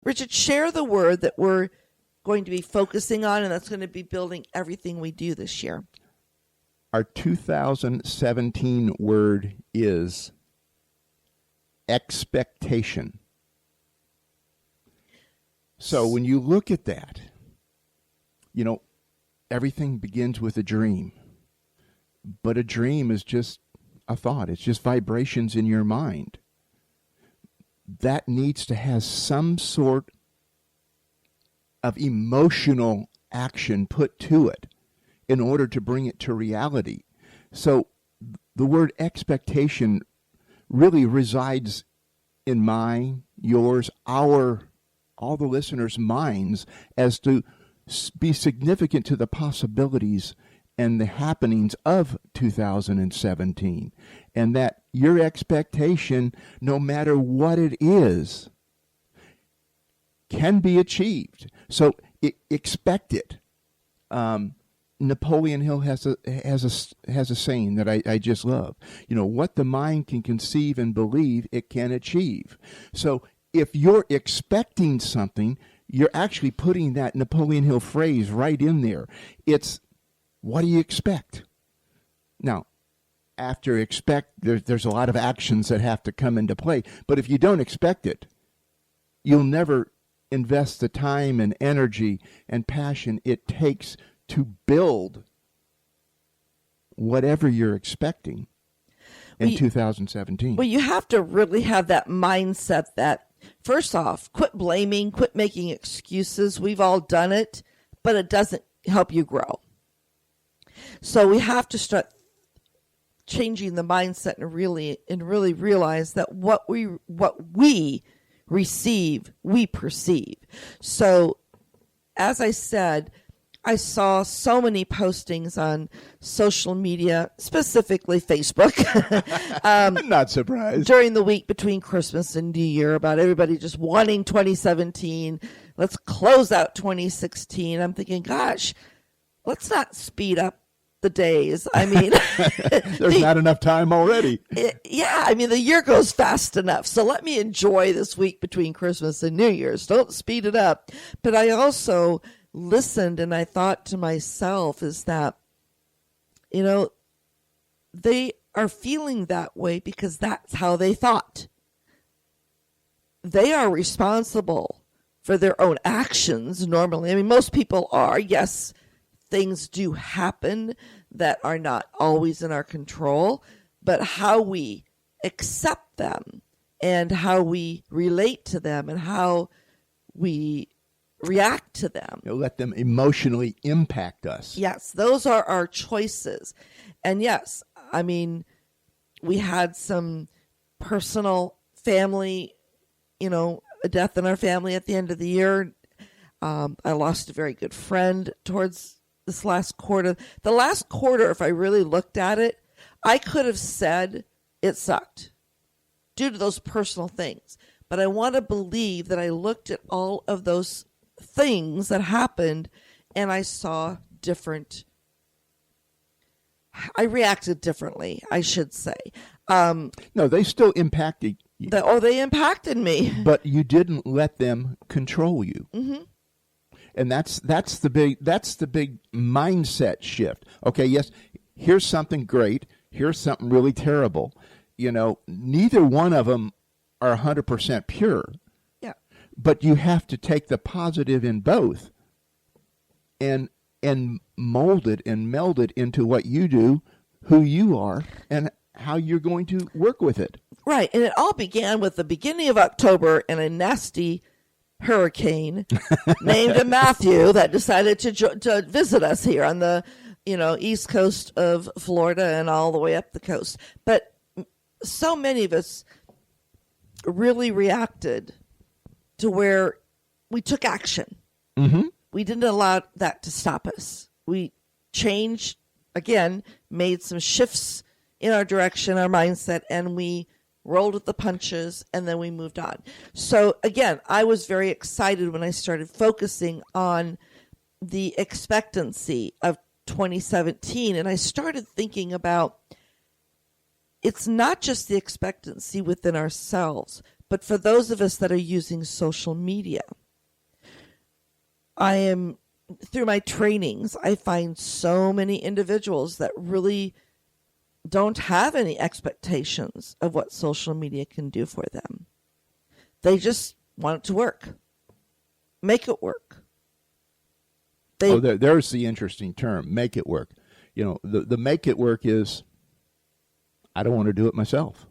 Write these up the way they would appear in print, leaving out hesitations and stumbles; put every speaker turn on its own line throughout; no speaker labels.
Richard, share the word that we're going to be focusing on, and that's going to be building everything we do this year.
Our 2017 word is expectation. So when you look at that, everything begins with a dream. But a dream is just a thought. It's just vibrations in your mind. That needs to have some sort of emotional action put to it in order to bring it to reality. So the word expectation really resides in mine, yours, all the listeners' minds as to be significant to the possibilities and the happenings of 2017. And that your expectation, no matter what it is, can be achieved. So expect it. Napoleon Hill has a saying that I just love. What the mind can conceive and believe, it can achieve. So if you're expecting something, you're actually putting that Napoleon Hill phrase right in there. It's, what do you expect? Now, after expect, there's a lot of actions that have to come into play. But if you don't expect it, you'll never invest the time and energy and passion it takes to build whatever you're expecting in 2017.
Well, you have to really have that mindset that, first off, quit blaming, quit making excuses. We've all done it, but it doesn't help you grow. So we have to start changing the mindset and really realize that what we receive, we perceive. So, as I said, I saw so many postings on social media, specifically Facebook.
Not surprised.
During the week between Christmas and New Year, about everybody just wanting 2017. Let's close out 2016. I'm thinking, gosh, let's not speed up the days. I mean,
there's not enough time already.
The year goes fast enough. So let me enjoy this week between Christmas and New Year's. Don't speed it up. But I also listened and I thought to myself is that, they are feeling that way because that's how they thought. They are responsible for their own actions normally. I mean, most people are. Yes, things do happen that are not always in our control, but how we accept them and how we relate to them and how we react to them.
Let them emotionally impact us.
Yes, those are our choices. And yes, I mean, we had some personal family, a death in our family at the end of the year. I lost a very good friend towards this last quarter. The last quarter, if I really looked at it, I could have said it sucked due to those personal things. But I want to believe that I looked at all of those things that happened and I saw different. I reacted differently, I should say.
No, they still impacted you.
They impacted me.
But you didn't let them control you. Mm-hmm. And that's the big mindset shift. Okay, yes, here's something great. Here's something really terrible. Neither one of them are 100% pure.
Yeah.
But you have to take the positive in both and mold it and meld it into what you do, who you are, and how you're going to work with it.
Right. And it all began with the beginning of October and a nasty hurricane named Matthew that decided to visit us here on the east coast of Florida and all the way up the coast. But so many of us really reacted to where we took action.
Mm-hmm.
We didn't allow that to stop us. We changed, again, made some shifts in our direction, our mindset, and we rolled with the punches, and then we moved on. So, again, I was very excited when I started focusing on the expectancy of 2017, and I started thinking about it's not just the expectancy within ourselves, But for those of us that are using social media, through my trainings, I find so many individuals that really don't have any expectations of what social media can do for them. They just want it to work. Make it work.
There's the interesting term, make it work. The make it work is, I don't want to do it myself.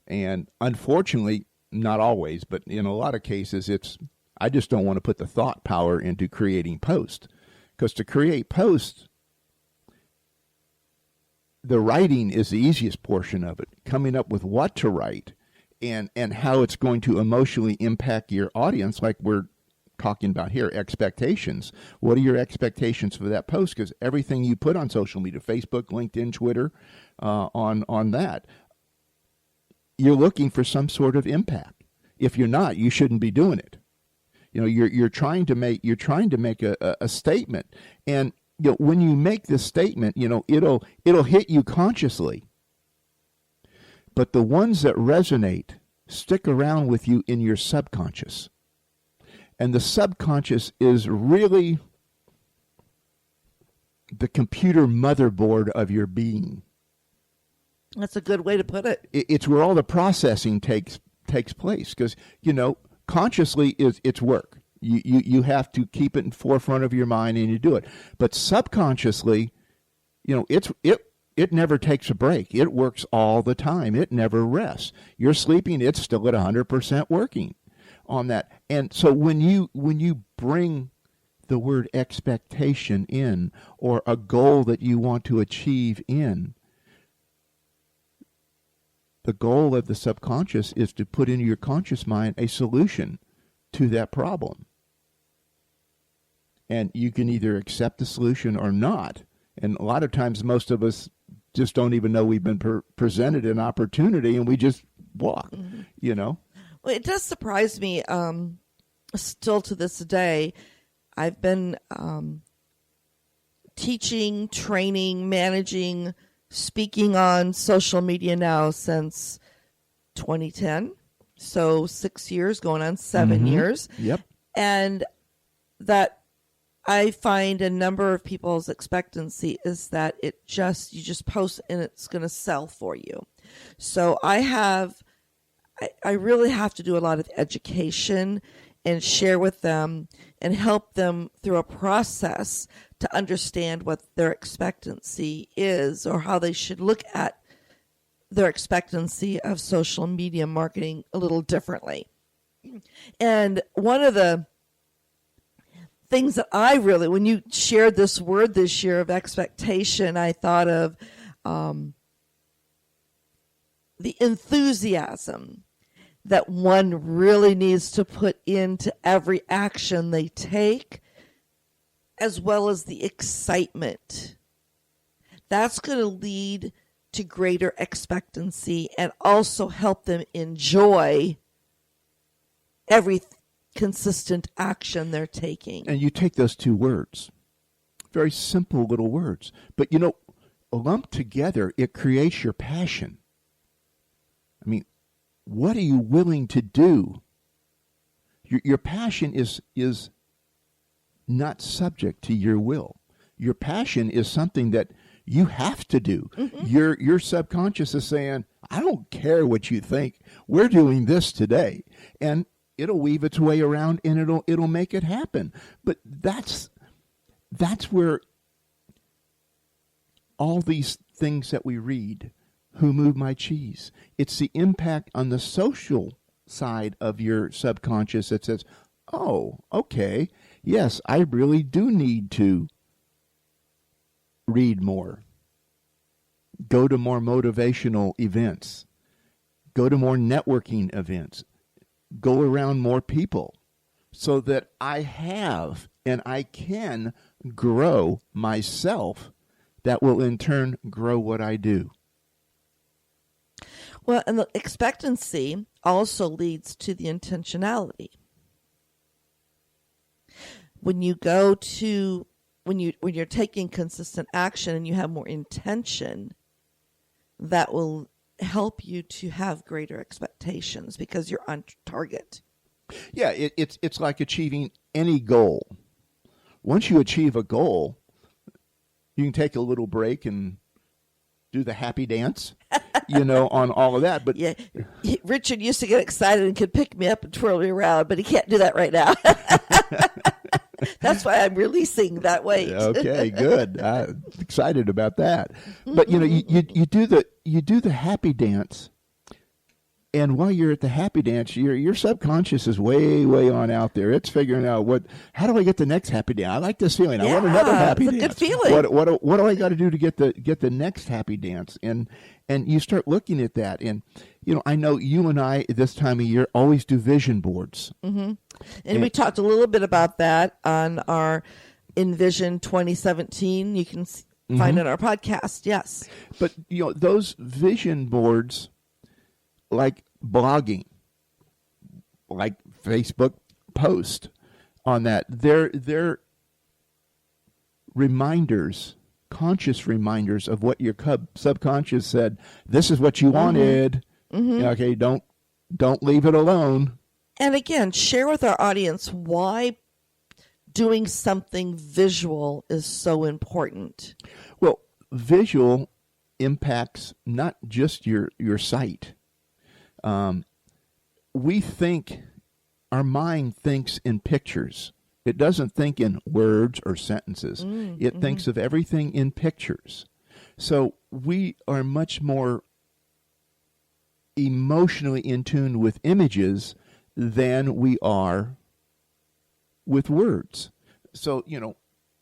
And unfortunately, not always, but in a lot of cases, I just don't want to put the thought power into creating posts. Because to create posts, the writing is the easiest portion of it. Coming up with what to write and how it's going to emotionally impact your audience, like we're talking about here, expectations. What are your expectations for that post? Because everything you put on social media, Facebook, LinkedIn, Twitter, on that, you're looking for some sort of impact. If you're not, you shouldn't be doing it. You're trying to make a statement, and when you make this statement, it'll hit you consciously. But the ones that resonate stick around with you in your subconscious. And the subconscious is really the computer motherboard of your being.
That's a good way to put it.
It's where all the processing takes place, because consciously it's work. You have to keep it in forefront of your mind, and you do it. But subconsciously, it never takes a break. It works all the time. It never rests. You're sleeping, it's still at 100% working on that. And so when you bring the word expectation in, or a goal that you want to achieve in, the goal of the subconscious is to put into your conscious mind a solution to that problem. And you can either accept the solution or not. And a lot of times, most of us just don't even know we've been presented an opportunity, and we just walk, Well,
it does surprise me, still to this day. I've been teaching, training, managing, speaking on social media now since 2010. So 6 years, going on 7 years.
Yep.
And that I find a number of people's expectancy is that you just post and it's going to sell for you. So I really have to do a lot of education and share with them and help them through a process to understand what their expectancy is, or how they should look at their expectancy of social media marketing a little differently. And one of the things that when you shared this word this year of expectation, I thought of the enthusiasm that one really needs to put into every action they take, as well as the excitement. That's going to lead to greater expectancy and also help them enjoy every consistent action they're taking.
And you take those two words, very simple little words, but lumped together, it creates your passion. I mean, what are you willing to do? Your passion is not subject to your will. Your passion is something that you have to do. Your subconscious is saying, I don't care what you think. We're doing this today. And it'll weave its way around, and it'll make it happen. But that's where all these things that we read, Who Moved My Cheese, it's the impact on the social side of your subconscious that says, oh, okay, yes, I really do need to read more, go to more motivational events, go to more networking events, go around more people, so that I have and I can grow myself. That will in turn grow what I do.
Well, and the expectancy also leads to the intentionality. When you're taking consistent action and you have more intention, that will help you to have greater expectations because you're on target.
Yeah, it's like achieving any goal. Once you achieve a goal, you can take a little break and do the happy dance, on all of that. But
yeah, Richard used to get excited and could pick me up and twirl me around, but he can't do that right now. That's why I'm releasing that weight.
Okay, good. I'm excited about that. But you do the happy dance. And while you're at the happy dance, your subconscious is way, way on out there. It's figuring out how do I get the next happy dance? I like this feeling. I want another happy dance.
It's a good feeling.
What do I got to do to get the next happy dance? And you start looking at that. And I know you and I this time of year always do vision boards.
Mm-hmm. And we talked a little bit about that on our Envision 2017. You can find it on our podcast. Yes.
But those vision boards, like blogging, like Facebook post on that, they're reminders, conscious reminders of what your subconscious said. This is what you wanted. Mm-hmm. Okay, don't leave it alone.
And again, share with our audience why doing something visual is so important.
Well, visual impacts not just your sight. We think, our mind thinks in pictures. It doesn't think in words or sentences. It thinks of everything in pictures. So we are much more emotionally in tune with images than we are with words. So,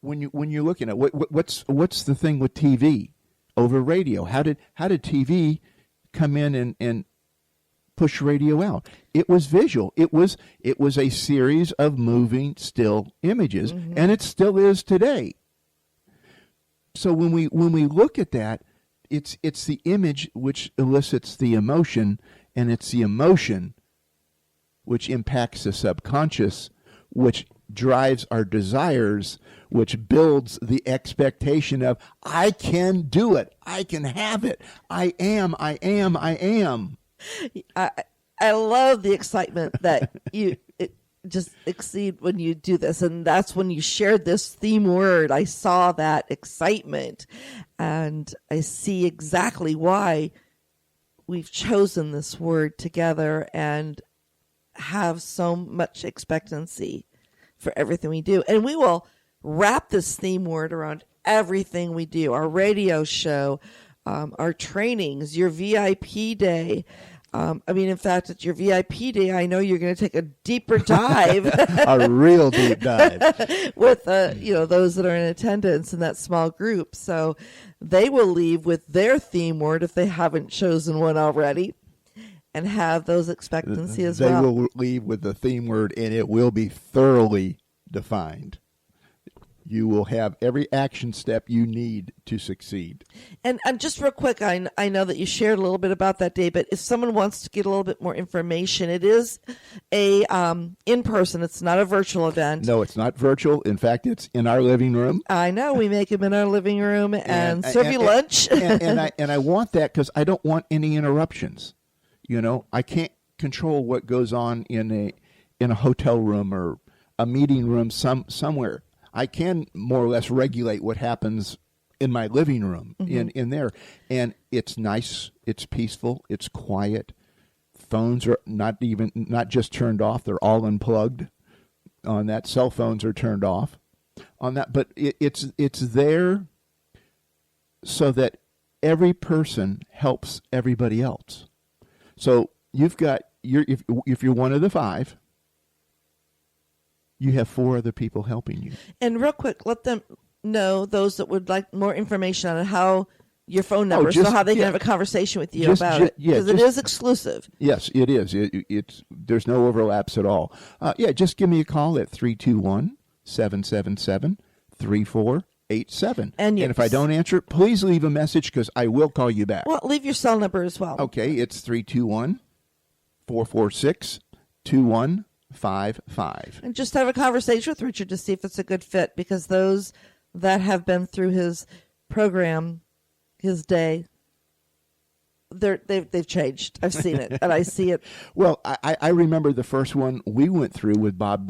when you're looking at what's the thing with TV over radio? How did TV come in and push radio out? It was visual. It was a series of moving still images, and it still is today. So when we look at that, it's the image which elicits the emotion, and it's the emotion which impacts the subconscious, which drives our desires, which builds the expectation of, I can do it, I can have it, I am.
I love the excitement that it just exceed when you do this. And that's when you shared this theme word. I saw that excitement, and I see exactly why we've chosen this word together and have so much expectancy for everything we do. And we will wrap this theme word around everything we do, our radio show, our trainings, your VIP day. In fact, at your VIP day, I know you're going to take a deeper dive.
A real deep dive.
With, those that are in attendance in that small group. So they will leave with their theme word if they haven't chosen one already, and have those expectancy as well.
They will leave with the theme word, and it will be thoroughly defined. You will have every action step you need to succeed.
And just real quick, I know that you shared a little bit about that day, but if someone wants to get a little bit more information, it is a in-person. It's not a virtual event.
No, it's not virtual. In fact, it's in our living room.
I know. We make them in our living room and serve you lunch.
and I want that because I don't want any interruptions. I can't control what goes on in a hotel room or a meeting room somewhere. I can more or less regulate what happens in my living room, in there. And it's nice, it's peaceful, it's quiet. Phones are not just turned off, they're all unplugged on that. Cell phones are turned off on that. But it's there so that every person helps everybody else. So you've got, if you're one of the 5, you have 4 other people helping you. And
real quick, let them know, those that would like more information on how, your phone number, so how they can have a conversation with you about it. Because it is exclusive.
Yes, it is. There's no overlaps at all. Just give me a call at 321-777-3487. And if I don't answer, please leave a message because I will call you back.
Well, leave your cell number as well.
Okay, it's 321-446-2155. And
just have a conversation with Richard to see if it's a good fit, because those that have been through his program, his day, they've changed. I've seen it, and I see it.
Well, I remember the first one we went through with Bob